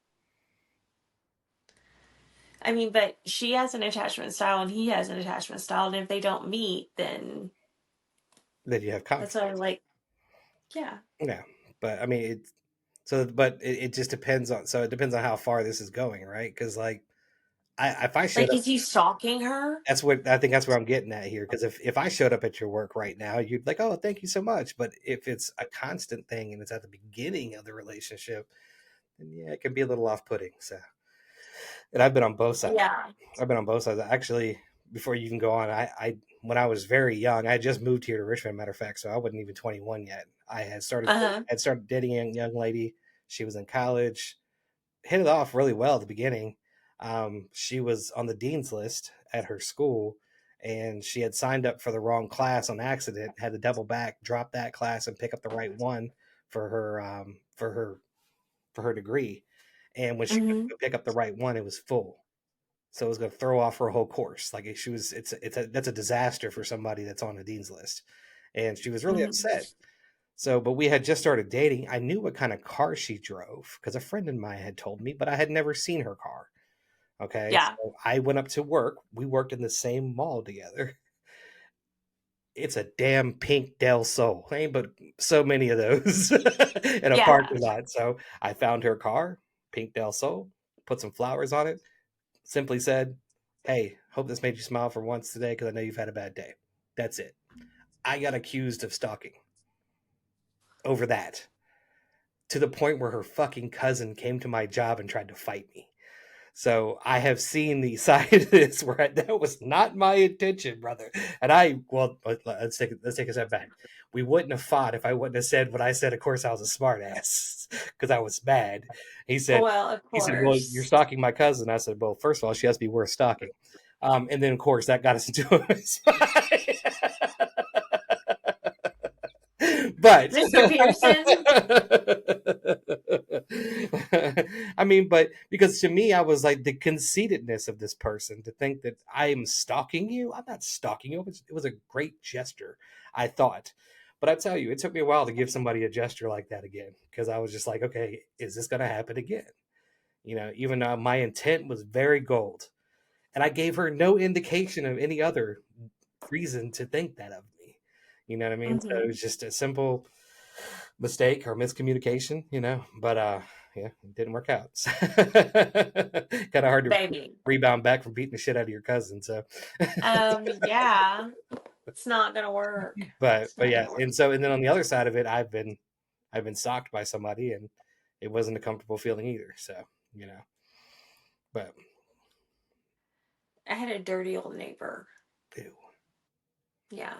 I mean, but she has an attachment style and he has an attachment style, and if they don't meet, then Then you have that's what conflict. I'm like, yeah. Yeah. But I mean, it just depends on, so it depends on how far this is going, right? Because like, if I showed Like, up, is he stalking her? that's where I'm getting at here. Because if I showed up at your work right now, you'd be like, oh, thank you so much. But if it's a constant thing and it's at the beginning of the relationship, then yeah, it can be a little off putting. So, and I've been on both sides. Yeah. I've been on both sides. Actually, before you even go on, I when I was very young, I had just moved here to Richmond, matter of fact, so I wasn't even 21 yet. Uh-huh. Had started dating a young lady. She was in college, hit it off really well at the beginning. She was on the dean's list at her school, and she had signed up for the wrong class on accident. Had to double back, drop that class, and pick up the right one for her for her degree. And when she went Mm-hmm. to pick up the right one, it was full. So it was going to throw off her whole course. Like she was, that's a disaster for somebody that's on a dean's list, and she was really Hmm. upset. So, but we had just started dating. I knew what kind of car she drove because a friend of mine had told me, but I had never seen her car. Okay, Yeah. so I went up to work. We worked in the same mall together. It's a damn pink Del Sol. Ain't but so many of those in a Yeah. parking lot. So I found her car, pink Del Sol, put some flowers on it, simply said, "Hey, hope this made you smile for once today because I know you've had a bad day." That's it. I got accused of stalking over that to the point where her fucking cousin came to my job and tried to fight me. So I have seen the side of this where that was not my intention, brother. And let's take a step back. We wouldn't have fought if I wouldn't have said what I said. Of course, I was a smart ass because I was mad. He said, Well, of he said, "Well, you're course. stalking my cousin." I said, "Well, first of all, she has to be worth stalking." And then, of course, that got us into a fight. But Mr. Pearson. I mean, but because to me, I was like the conceitedness of this person to think that I am stalking you. I'm not stalking you. It was a great gesture, I thought. But I tell you, it took me a while to give somebody a gesture like that again because I was just like, okay, is this going to happen again? Even though my intent was very gold, and I gave her no indication of any other reason to think that of me. You know what I mean? So it Hmm. was just a simple mistake or miscommunication. But yeah, it didn't work out. Kind of hard to Baby. rebound back from beating the shit out of your cousin. So, Yeah. It's not gonna work. but It's but not yeah, gonna work. and then on the other side of it, I've been stalked by somebody, and it wasn't a comfortable feeling either. So you know, but I had a dirty old neighbor. ew. Yeah.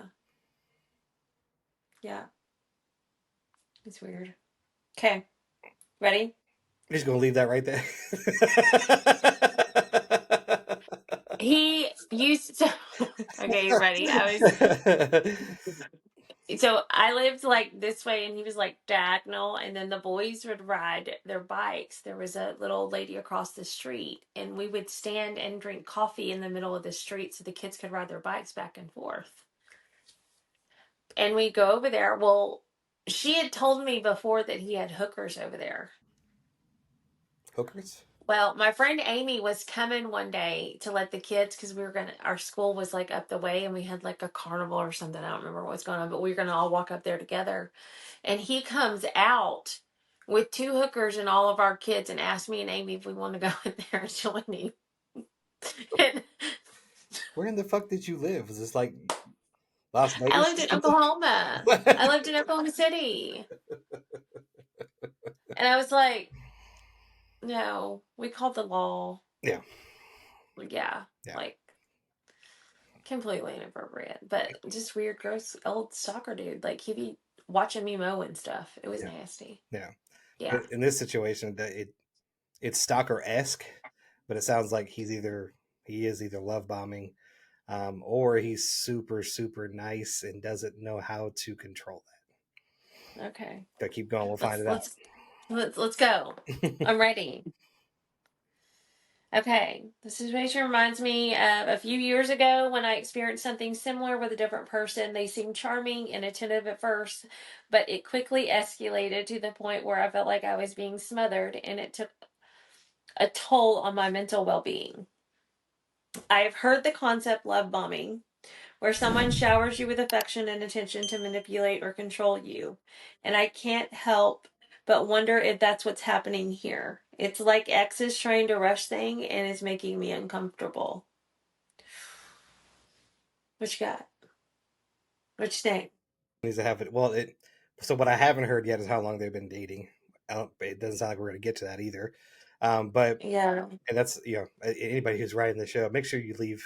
Yeah. It's weird. Okay. Ready? You're just gonna leave that right there. He used to. Okay, you ready? So I lived like this way and he was like diagonal, and then the boys would ride their bikes. There was a little old lady across the street, and we would stand and drink coffee in the middle of the street so the kids could ride their bikes back and forth. And we go over there. Well, she had told me before that he had hookers over there. Hookers? Well, my friend Amy was coming one day to let the kids, because our school was like up the way and we had like a carnival or something. I don't remember what's going on, but we were going to all walk up there together. And he comes out with two hookers and all of our kids and asked me and Amy if we want to go in there and join him. And Where in the fuck did you live? Was this like Las I Vegas lived or in something? Oklahoma. I lived in Oklahoma City. And I was like, no, we called the law. Yeah, Yeah, yeah, like completely inappropriate, but just weird, gross old stalker dude. Like he'd be watching me mow and stuff. It was yeah, nasty. yeah. Yeah. But in this situation, it's stalker esque, but it sounds like he is either love bombing, or he's super super nice and doesn't know how to control Okay. that. But keep going, we'll find Let's it let's let's go. out. I'm ready. Okay. The situation reminds me of a few years ago when I experienced something similar with a different person. They seemed charming and attentive at first, but it quickly escalated to the point where I felt like I was being smothered, and it took a toll on my mental well-being. I have heard the concept love bombing, where someone showers you with affection and attention to manipulate or control you. And I can't help but wonder if that's what's happening here. It's like X is trying to rush thing and is making me uncomfortable. What you got? What you think? Needs to have it. Well, so what I haven't heard yet is how long they've been dating. It doesn't sound like we're going to get to that either. But Yeah. and that's anybody who's writing the show, make sure you leave.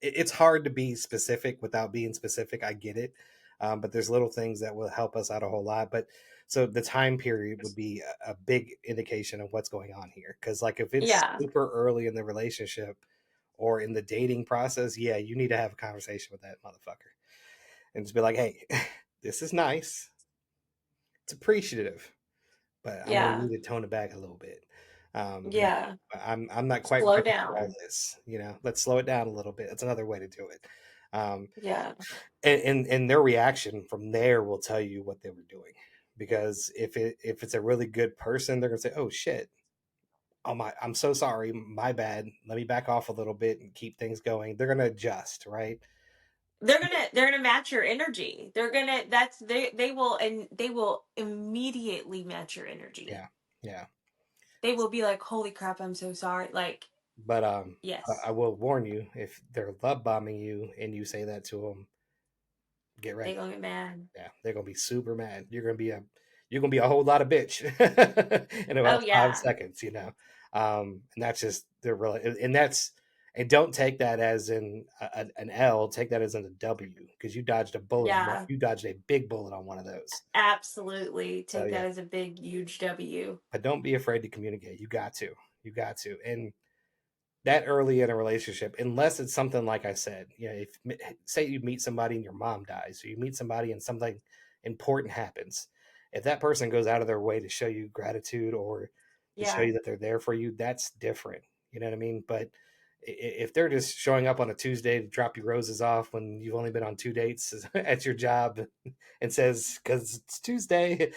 It's hard to be specific without being specific. I get it, but there's little things that will help us out a whole lot. But so the time period would be a big indication of what's going on here. Because like if it's Yeah. super early in the relationship or in the dating process, yeah, you need to have a conversation with that motherfucker and just be like, hey, this is nice. It's appreciative, but I'm gonna Yeah. need to tone it back a little bit. And Yeah. I'm not quite Slow ready for all down. this. Let's slow it down a little bit. That's another way to do it. Um, Yeah. and their reaction from there will tell you what they were doing, because if it's a really good person, they're gonna say, "Oh shit, oh my, I'm so sorry, my bad. Let me back off a little bit and keep things going." They're gonna adjust, right? They're gonna match your energy. They're gonna that's they will immediately match your energy. Yeah, yeah. They will be like, "Holy crap, I'm so sorry." Like, But I yes, will warn you, if they're love bombing you and you say that to them, get they ready. gonna get mad. Yeah, they're gonna be super mad. You're gonna be a whole lot of bitch in about Oh 5 yeah, seconds, and that's just the real, and don't take that as an L. Take that as in a W, because you dodged a bullet. yeah, You dodged a big bullet on one of those. absolutely. So Take yeah, that as a big, huge W. but don't be afraid to communicate. You got to, and that early in a relationship, unless it's something like I said, if say you meet somebody and your mom dies, or you meet somebody and something important happens, if that person goes out of their way to show you gratitude or to show Yeah, you that they're there for you, that's different. You know what I mean? But if they're just showing up on a Tuesday to drop you roses off when you've only been on 2 dates at your job and says, because it's Tuesday,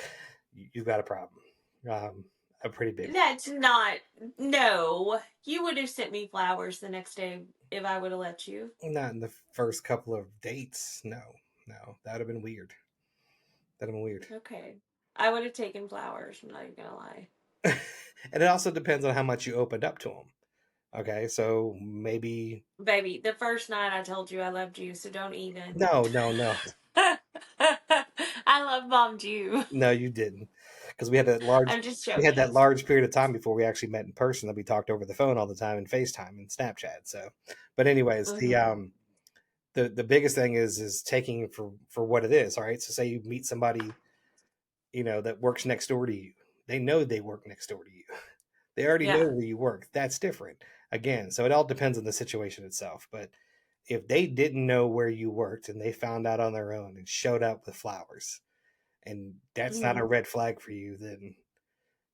you've got a problem. Um, a pretty big. that's not. No, you would have sent me flowers the next day if I would have let you. Not in the first couple of dates. No, no, that would have been weird. That'd have been weird. Okay, I would have taken flowers. I'm not even gonna lie, And it also depends on how much you opened up to them. Okay, so maybe baby. The first night I told you I loved you, so don't even. no, no, no, I love bombed you. no, you didn't, because I'm just we had that joking. large period of time before we actually met in person that we talked over the phone all the time and FaceTime and Snapchat. So, but anyways, Hmm. the biggest thing is taking for what it is. All right, so say you meet somebody that works next door to you. They know they work next door to you. They already know Yeah. where you work. That's different. Again, so it all depends on the situation itself. But if they didn't know where you worked and they found out on their own and showed up with flowers, and that's not a Hmm. red flag for you, then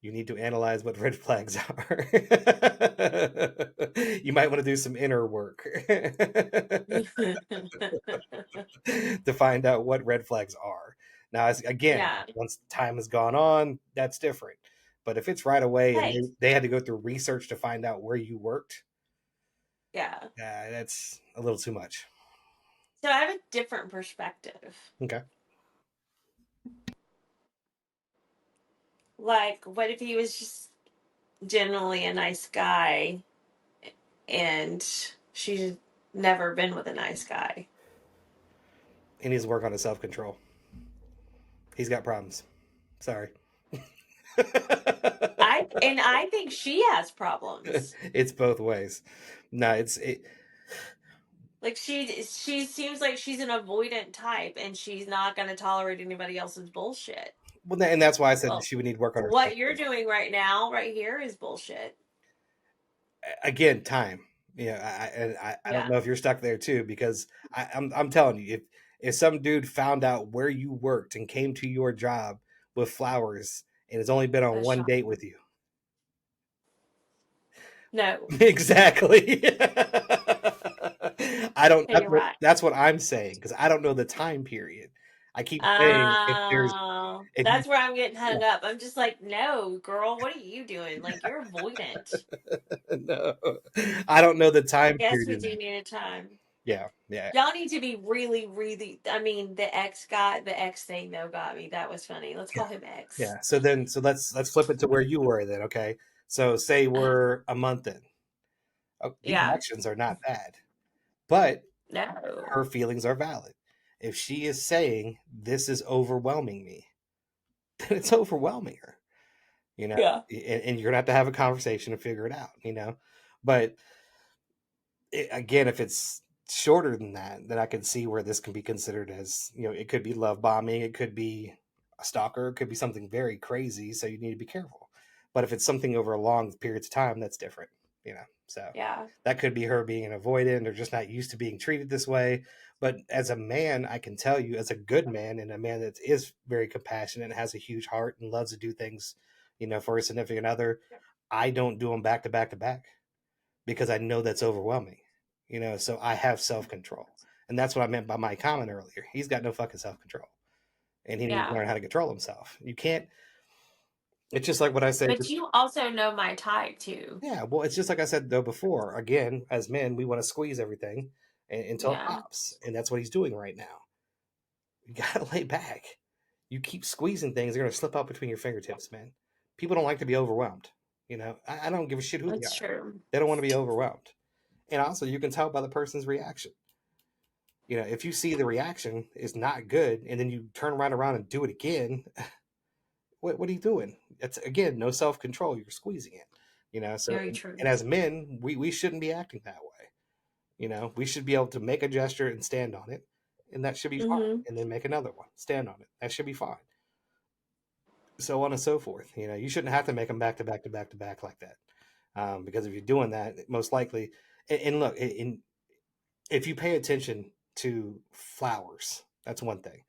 you need to analyze what red flags are. You might want to do some inner work to find out what red flags are. Now, again, Yeah. once time has gone on, that's different. But if it's right away and Hey. they had to go through research to find out where you worked, Yeah. that's a little too much. So I have a different perspective. Okay. Like, what if he was just generally a nice guy and she's never been with a nice guy? He needs to work on his self control. He's got problems. Sorry. I think she has problems. It's both ways. No, Like she seems like she's an avoidant type and she's not going to tolerate anybody else's bullshit. well, and that's why I said Well, she would need to work on her self what you're control. doing right now, right here, is bullshit. Again, time. I don't Yeah. know if you're stuck there too, because I'm telling you, if some dude found out where you worked and came to your job with flowers and has only been on That's one date shocking. with you, No. exactly. I don't. Okay, you're right. That's what I'm saying, because I don't know the time period. I keep saying Oh, if you that's where I'm getting hung up. I'm just like, no, girl, what are you doing? Like, you're avoidant. no, I don't know the I time guess period we in do that. need a time. Yeah, yeah, Y'all need to be really, really. I mean, the X thing though got me. That was funny. Let's yeah, call him X. yeah. So let's flip it to where you were then. Okay, so say we're a month in. Oh, these Yeah. actions are not bad, but No. her feelings are valid. If she is saying this is overwhelming me, then it's overwhelming her. You know, Yeah. and you're gonna have to have a conversation and figure it out. But again, if it's shorter than that, then I can see where this can be considered as, it could be love bombing, it could be a stalker, it could be something very crazy. So you need to be careful. But if it's something over a long periods of time, that's different. So Yeah. that could be her being an avoidant or just not used to being treated this way. But as a man, I can tell you, as a good man and a man that is very compassionate and has a huge heart and loves to do things, for a significant other, I don't do them back to back to back because I know that's overwhelming. So I have self control. And that's what I meant by my comment earlier. He's got no fucking self control. And he needs to Yeah. learn how to control himself. You can't, it's just like what I said. But you also know my type too. Yeah, well, it's just like I said though before. Again, as men, we want to squeeze everything until it Yeah. pops. And that's what he's doing right now. You gotta lay back. You keep squeezing things, they're gonna slip out between your fingertips, man. People don't like to be overwhelmed. I don't give a shit who they That's are. true. They don't want to be overwhelmed. And also, you can tell by the person's reaction. If you see the reaction is not good, and then you turn right around and do it again, what are you doing? It's again no self control. You're squeezing it. So Very and true. as men, we shouldn't be acting that way. We should be able to make a gesture and stand on it, and that should be fine. Mm-hmm. And then make another one, stand on it. That should be fine. So on and so forth. You shouldn't have to make them back to back to back to back like that, because if you're doing that, most likely, and look, if you pay attention to flowers, that's one thing.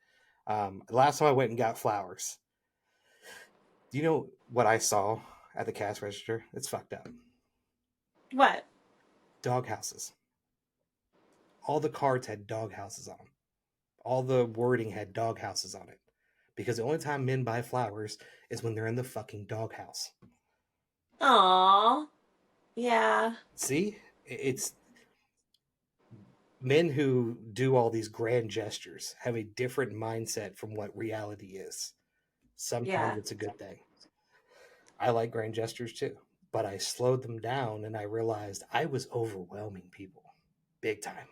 Last time I went and got flowers, do you know what I saw at the cash register? It's fucked up. What? Dog houses. All the cards had dog houses on them. All the wording had dog houses on it. Because the only time men buy flowers is when they're in the fucking doghouse. Aw. Yeah. See? It's men who do all these grand gestures have a different mindset from what reality is. Sometimes Yeah. it's a good thing. I like grand gestures too, but I slowed them down and I realized I was overwhelming people big time.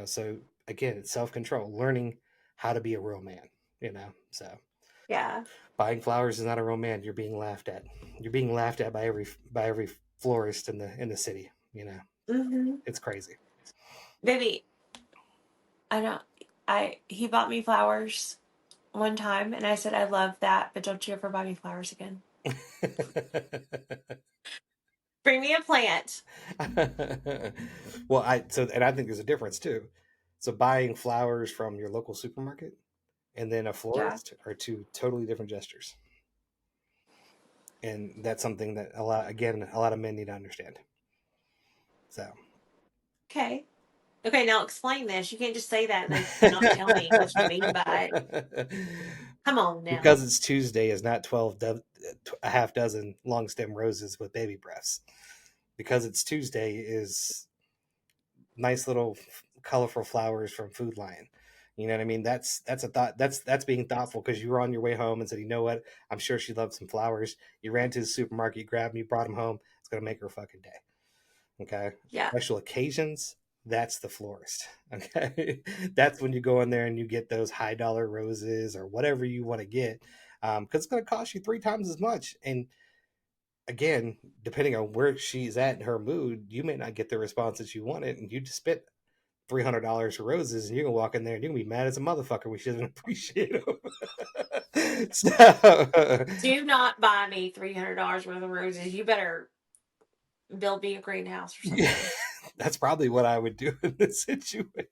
So again, it's self control, learning how to be a real man. So Yeah. buying flowers is not a real man. You're being laughed at. You're being laughed at by every florist in the city. Mm-hmm. It's crazy. Baby, I know. He bought me flowers one time, and I said, I love that, but don't you ever buy me flowers again. Bring me a plant. Well, I think there's a difference too. So buying flowers from your local supermarket and then a Yeah. florist are two totally different gestures. And that's something that a lot of men need to understand. So Okay. Okay, now explain this. You can't just say that and then not tell me what you mean by it. Come on now. because it's Tuesday is not a half dozen long stem roses with baby breaths. Because it's Tuesday is nice little colorful flowers from Food Lion. You know what I mean? That's a thought. That's being thoughtful because you were on your way home and said, you know what? I'm sure she loves some flowers. You ran to the supermarket, you grabbed them, you brought them home. It's gonna make her fucking day. Okay. Yeah. Special occasions. That's the florist. Okay. That's when you go in there and you get those high dollar roses or whatever you want to get, because it's going to cost you 3 times as much. And again, depending on where she's at in her mood, you may not get the response that you wanted, and you just spent $300 for roses, and you're gonna walk in there and you're gonna be mad as a motherfucker when she doesn't appreciate them. So, Do not buy me $300 worth of roses. You better build me a greenhouse or yeah, something. that's probably what I would do in this situation.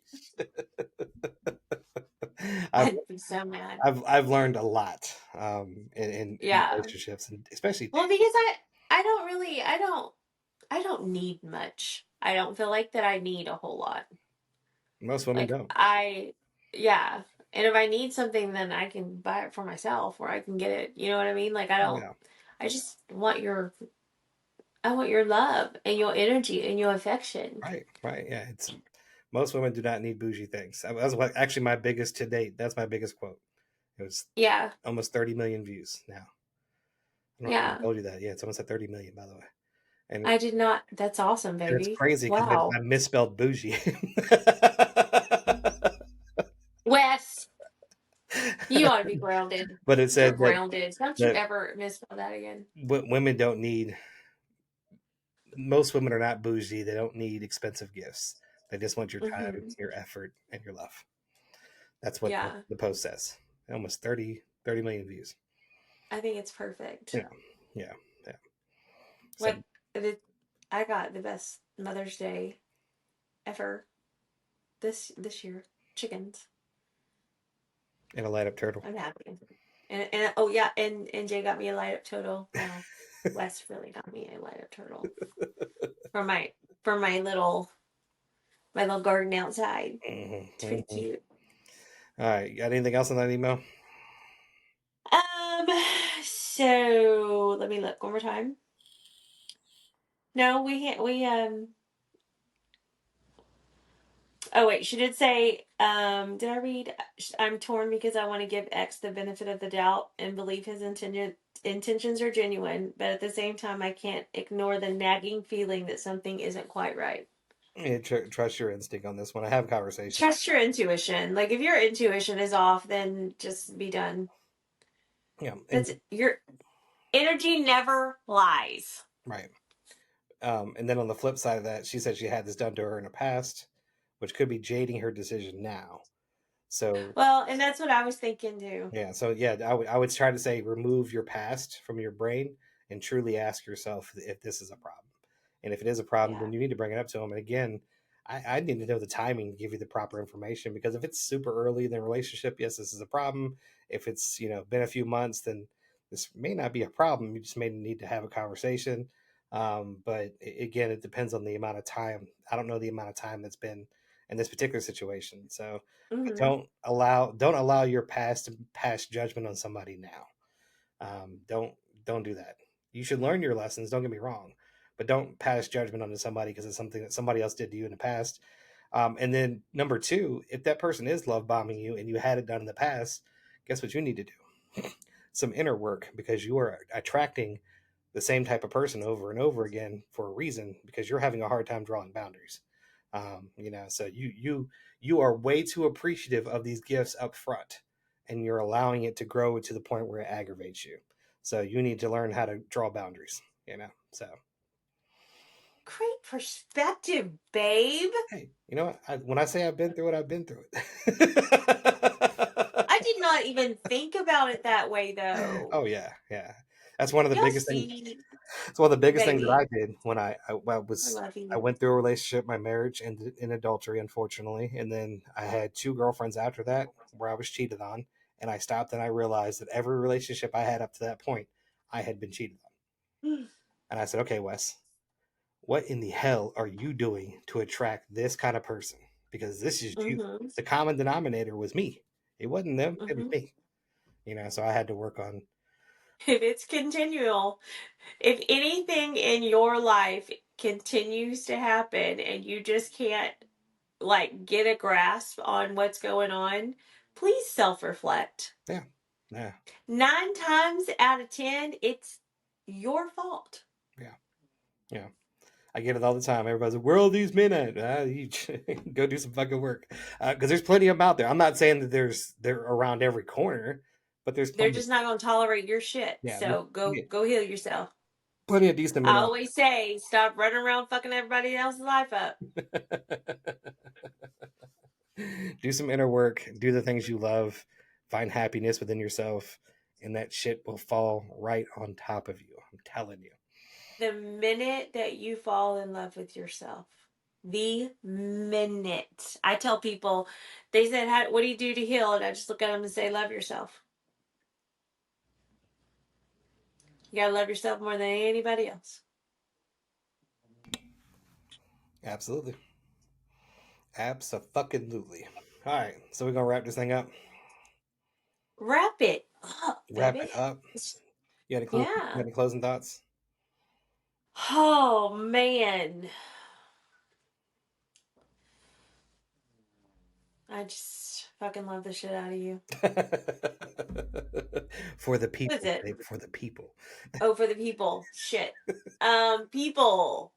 I've I'd be so mad. I've learned a lot, in Yeah. relationships, and especially Well, because I don't really I don't need much. I don't feel like that I need a whole lot. most women Like don't. yeah. And if I need something, then I can buy it for myself or I can get it. You know what I mean? Like Yeah, I just want I want your love and your energy and your affection. right, right. Yeah, it's most women do not need bougie things. That's what actually my biggest to date. That's my biggest quote. It was Yeah. almost 30 million views now. I don't know if I Yeah. told you that. Yeah, it's almost at 30 million, by the way. And, I did not. That's awesome, and it's baby. crazy because I Wow. misspelled bougie. Wes, you ought to be grounded. But it You're said that grounded. Don't you that ever misspell that again. women don't need. Most women are not bougie. They don't need expensive gifts. They just want your time, Hmm. your effort, and your love. That's what the, Yeah. the post says. Almost 30 million views. I think it's perfect. Yeah, yeah, yeah. So What it, I got the best Mother's Day ever this year. Chickens. and a light up turtle. I'm happy. And oh yeah, and Jay got me a light up total now. Wes really got me a light up turtle for my little garden outside. It's pretty Mm-hmm. cute. All right, got anything else on that email? Um, so let me look one more time. No, we. Oh wait, she did say. Did I read? I'm torn because I want to give X the benefit of the doubt and believe his intentions are genuine, but at the same time, I can't ignore the nagging feeling that something isn't quite right. Yeah, trust your instinct on this one. I have conversations. Trust your intuition. Like if your intuition is off, then just be done. Yeah, and That's your energy never lies. right. And then on the flip side of that, she said she had this done to her in the past, which could be jading her decision now. So Well, and that's what I was thinking too. yeah, so yeah, I would try to say remove your past from your brain and truly ask yourself if this is a problem. And if it is a problem, Yeah. then you need to bring it up to them. And again, I need to know the timing to give you the proper information because if it's super early in the relationship, yes, this is a problem. If it's been a few months, then this may not be a problem. You just may need to have a conversation. But again, it depends on the amount of time. I don't know the amount of time that's been in this particular situation. So Hmm. don't allow your past to pass judgment on somebody now. Don't do that. You should learn your lessons. Don't get me wrong, but don't pass judgment onto somebody because it's something that somebody else did to you in the past. And then number two, if that person is love bombing you and you had it done in the past, guess what you need to do? Some inner work because you are attracting the same type of person over and over again for a reason because you're having a hard time drawing boundaries. So you are way too appreciative of these gifts up front, and you're allowing it to grow to the point where it aggravates you. So you need to learn how to draw boundaries. So Great perspective, babe. hey, you know what? When I say I've been through it, I've been through I it. did not even think about it that way though. Oh yeah, yeah. That's one of the Y'all biggest things. see, It's one of the biggest things that baby. I did when I I was love I you. went through a relationship. My marriage ended in adultery, unfortunately, and then I had two girlfriends after that where I was cheated on. And I stopped and I realized that every relationship I had up to that point, I had been cheated on. And I said, okay, Wes, what in the hell are you doing to attract this kind of person? Because this is you. Mm-hmm. The common denominator was me. It wasn't them. It was Mm-hmm. me. So I had to work on. If it's continual, if anything in your life continues to happen and you just can't like get a grasp on what's going on, please self-reflect. Yeah, yeah, 9 times out of 10, it's your fault. yeah, yeah. I get it all the time. Everybody's like, "Where are all these men at?" You go do some fucking work, because there's plenty of them out there. I'm not saying that they're around every corner, but there's They're plenty. just not going to tolerate your shit. Yeah, there's So go plenty, go heal yourself. plenty of decent I men out always say, stop running around fucking everybody else's life up. there. Do some inner work. Do the things you love. Find happiness within yourself, and that shit will fall right on top of you. I'm telling you. The minute that you fall in love with yourself, the minute I tell people, they said, what do you do to heal? And I just look at them and say, love yourself. You gotta love yourself more than anybody else. Absolutely, absolutely. All right, so we're gonna wrap this thing up. Wrap it up, Wrap baby. it up. You got Yeah. any closing thoughts? Oh, man. I just fucking love the shit out of you. For the What is people, it? babe, for the people. Oh, for the people. Shit. People.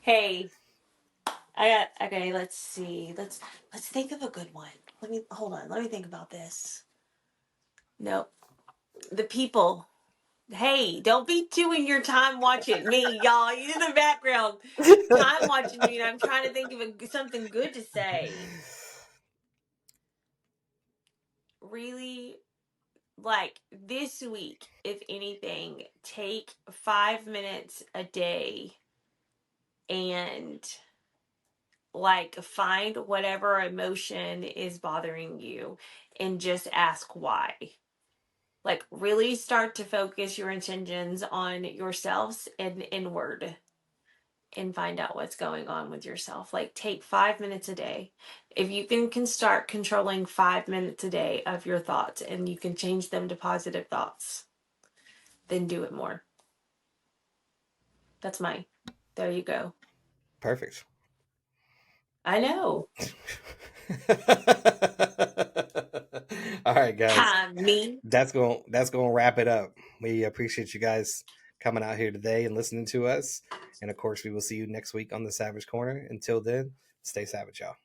Hey, okay, let's see. Let's think of a good one. Let me hold on. Let me think about this. Nope. The people. Hey, don't be doing your time watching me, y'all. You in the background time watching me, and I'm trying to think of something good to say. Really, like this week, if anything, take 5 minutes a day and like find whatever emotion is bothering you and just ask why. Like, really start to focus your intentions on yourselves and inward and find out what's going on with yourself. Like, take 5 minutes a day. If you can start controlling 5 minutes a day of your thoughts and you can change them to positive thoughts, then do it more. That's mine. There you go. Perfect. I know. All right, guys. Me. That's going to wrap it up. We appreciate you guys coming out here today and listening to us. And of course, we will see you next week on the Savage Corner. Until then, stay savage, y'all.